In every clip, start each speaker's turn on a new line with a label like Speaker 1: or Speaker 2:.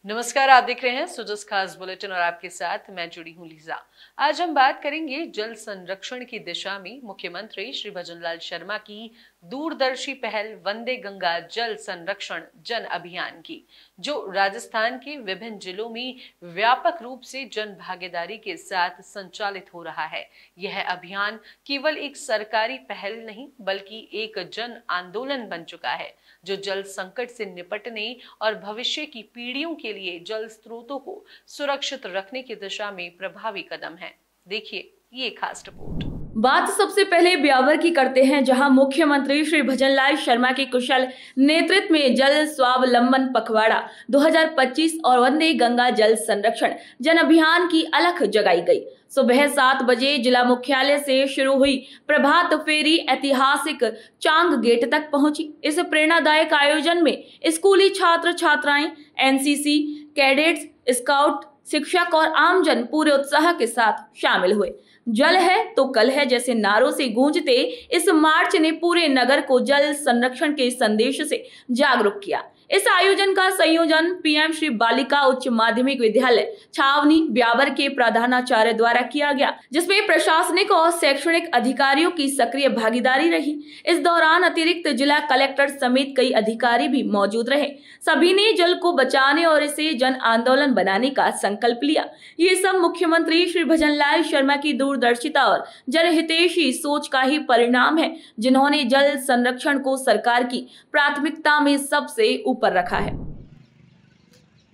Speaker 1: नमस्कार, आप देख रहे हैं सुजस खास बुलेटिन और आपके साथ मैं जुड़ी हूं लीजा। आज हम बात करेंगे जल संरक्षण की दिशा में मुख्यमंत्री श्री भजनलाल शर्मा की दूरदर्शी पहल वंदे गंगा जल संरक्षण जन अभियान की, जो राजस्थान के विभिन्न जिलों में व्यापक रूप से जन भागीदारी के साथ संचालित हो रहा है। यह अभियान केवल एक सरकारी पहल नहीं बल्कि एक जन आंदोलन बन चुका है, जो जल संकट से निपटने और भविष्य की पीढ़ियों के लिए जल स्रोतों को सुरक्षित रखने की दिशा में प्रभावी कदम है। देखिए ये खास रिपोर्ट।
Speaker 2: बात सबसे पहले ब्यावर की करते हैं, जहां मुख्यमंत्री श्री भजनलाल शर्मा के कुशल नेतृत्व में जल स्वावलंबन पखवाड़ा 2025 और वंदे गंगा जल संरक्षण जन अभियान की अलख जगाई गई। सुबह 7 बजे जिला मुख्यालय से शुरू हुई प्रभात फेरी ऐतिहासिक चांग गेट तक पहुंची। इस प्रेरणादायक आयोजन में स्कूली छात्र छात्राएं, एनसीसी कैडेट्स, स्काउट, शिक्षक और आमजन पूरे उत्साह के साथ शामिल हुए। जल है तो कल है जैसे नारों से गूंजते इस मार्च ने पूरे नगर को जल संरक्षण के संदेश से जागरूक किया। इस आयोजन का संयोजन पीएम श्री बालिका उच्च माध्यमिक विद्यालय छावनी ब्यावर के प्रधानाचार्य द्वारा किया गया, जिसमें प्रशासनिक और शैक्षणिक अधिकारियों की सक्रिय भागीदारी रही। इस दौरान अतिरिक्त जिला कलेक्टर समेत कई अधिकारी भी मौजूद रहे। सभी ने जल को बचाने और इसे जन आंदोलन बनाने का संकल्प लिया। ये सब मुख्यमंत्री श्री भजनलाल शर्मा की दूरदर्शिता और जनहितैषी सोच का ही परिणाम है, जिन्होंने जल संरक्षण को सरकार की प्राथमिकता में सबसे ऊपर रखा है।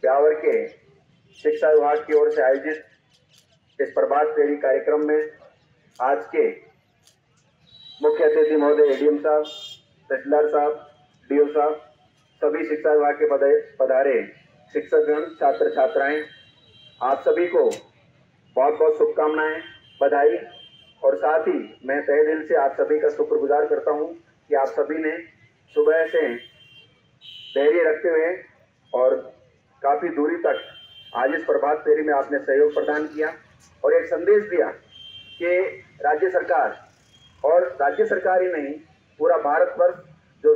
Speaker 3: ब्यावर के शिक्षा विभाग की ओर से आयोजित इस प्रभात फेरी कार्यक्रम में आज के मुख्य अतिथि महोदय एडीएम साहब, तहसीलदार साहब, डीओ साहब, सभी शिक्षा विभाग के पधारे शिक्षकगण, छात्र छात्राएं, आप सभी को बहुत बहुत शुभकामनाएं, बधाई। और साथ ही मैं तहे दिल से आप सभी का शुक्रगुजार करता हूं कि आप सभी ने सुबह से धैर्य रखते हुए और काफी दूरी तक आज इस प्रभात फेरी में आपने सहयोग प्रदान किया और एक संदेश दिया कि राज्य सरकार, और राज्य सरकार ही नहीं पूरा भारतवर्ष जो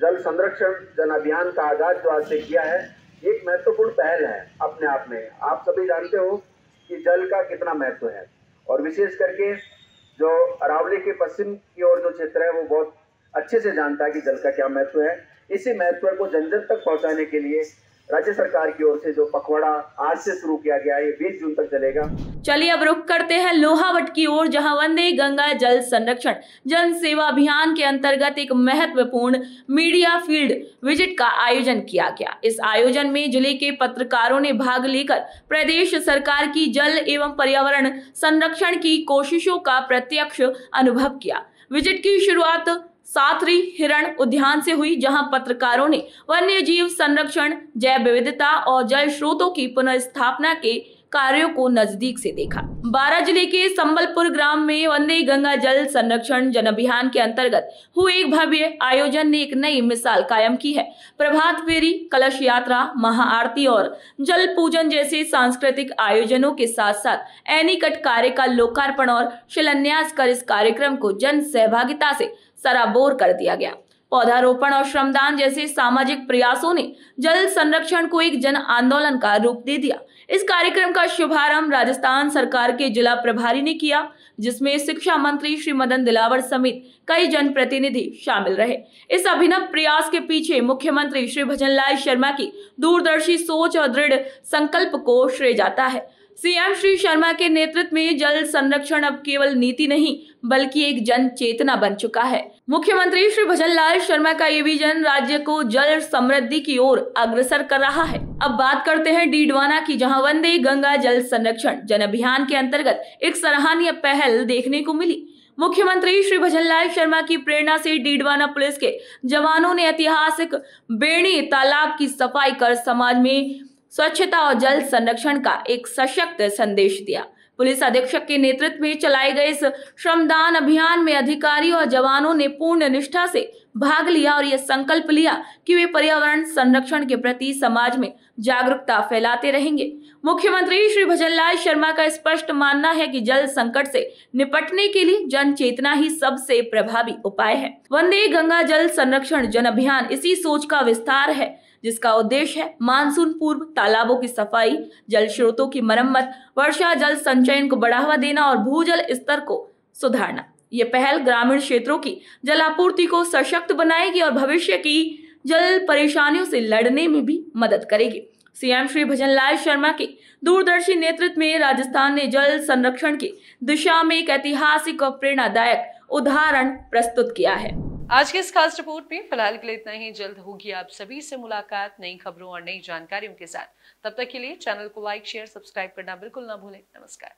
Speaker 3: जल संरक्षण जन अभियान का आगाज जो आज से किया है, एक महत्वपूर्ण पहल है अपने आप में। आप सभी जानते हो कि जल का कितना महत्व है और विशेष करके जो अरावली के पश्चिम की ओर जो क्षेत्र है वो बहुत अच्छे से जानता है कि जल का क्या महत्व है। इसी महत्व को जन जन तक पहुंचाने के लिए राज्य सरकार की ओर से जो पखवाड़ा आज से शुरू किया गया है, ये 20 जून तक चलेगा।
Speaker 2: चलिए अब रुख करते हैं लोहावट की ओर, जहां वंदे गंगा जल संरक्षण जन सेवा अभियान के अंतर्गत एक महत्वपूर्ण मीडिया फील्ड विजिट का आयोजन किया गया। इस आयोजन में जिले के पत्रकारों ने भाग लेकर प्रदेश सरकार की जल एवं पर्यावरण संरक्षण की कोशिशों का प्रत्यक्ष अनुभव किया। विजिट की शुरुआत साथरी हिरण उद्यान से हुई, जहां पत्रकारों ने वन्य जीव संरक्षण, जैव विविधता और जल स्रोतों की पुनर्स्थापना के कार्यों को नजदीक से देखा। बारां जिले के संबलपुर ग्राम में वंदे गंगा जल संरक्षण जन अभियान के अंतर्गत हुए एक भव्य आयोजन ने एक नई मिसाल कायम की है। प्रभात फेरी, कलश यात्रा, महाआरती और जल पूजन जैसे सांस्कृतिक आयोजनों के साथ साथ एनीकट कार्य का लोकार्पण और शिलान्यास कर इस कार्यक्रम को जन सहभागिता से सराबोर कर दिया गया। पौधारोपण और श्रमदान जैसे सामाजिक प्रयासों ने जल संरक्षण को एक जन आंदोलन का रूप दे दिया। इस कार्यक्रम का शुभारंभ राजस्थान सरकार के जिला प्रभारी ने किया, जिसमें शिक्षा मंत्री श्री मदन दिलावर समेत कई जनप्रतिनिधि शामिल रहे। इस अभिनव प्रयास के पीछे मुख्यमंत्री श्री भजनलाल शर्मा की दूरदर्शी सोच और दृढ़ संकल्प को श्रेय जाता है। सीएम श्री शर्मा के नेतृत्व में जल संरक्षण अब केवल नीति नहीं बल्कि एक जन चेतना बन चुका है। मुख्यमंत्री श्री भजनलाल शर्मा का ये विजन राज्य को जल समृद्धि की ओर अग्रसर कर रहा है। अब बात करते हैं डीडवाना की, जहां वंदे गंगा जल संरक्षण जन अभियान के अंतर्गत एक सराहनीय पहल देखने को मिली। मुख्यमंत्री श्री भजनलाल शर्मा की प्रेरणा से डीडवाना पुलिस के जवानों ने ऐतिहासिक बेणी तालाब की सफाई कर समाज में स्वच्छता और जल संरक्षण का एक सशक्त संदेश दिया। पुलिस अधीक्षक के नेतृत्व में चलाए गए इस श्रमदान अभियान में अधिकारी और जवानों ने पूर्ण निष्ठा से भाग लिया और यह संकल्प लिया कि वे पर्यावरण संरक्षण के प्रति समाज में जागरूकता फैलाते रहेंगे। मुख्यमंत्री श्री भजनलाल शर्मा का स्पष्ट मानना है कि जल संकट से निपटने के लिए जन चेतना ही सबसे प्रभावी उपाय है। वंदे गंगा जल संरक्षण जन अभियान इसी सोच का विस्तार है, जिसका उद्देश्य है मानसून पूर्व तालाबों की सफाई, जल स्रोतों की मरम्मत, वर्षा जल संचयन को बढ़ावा देना और भूजल स्तर को सुधारना। ये पहल ग्रामीण क्षेत्रों की जलापूर्ति को सशक्त बनाएगी और भविष्य की जल परेशानियों से लड़ने में भी मदद करेगी। सीएम श्री भजनलाल शर्मा के दूरदर्शी नेतृत्व में राजस्थान ने जल संरक्षण की दिशा में एक ऐतिहासिक और प्रेरणादायक उदाहरण प्रस्तुत किया है।
Speaker 1: आज के इस खास रिपोर्ट में फिलहाल के लिए इतना ही। जल्द होगी आप सभी से मुलाकात नई खबरों और नई जानकारियों के साथ। तब तक के लिए चैनल को लाइक, शेयर, सब्सक्राइब करना बिल्कुल ना भूलें। नमस्कार।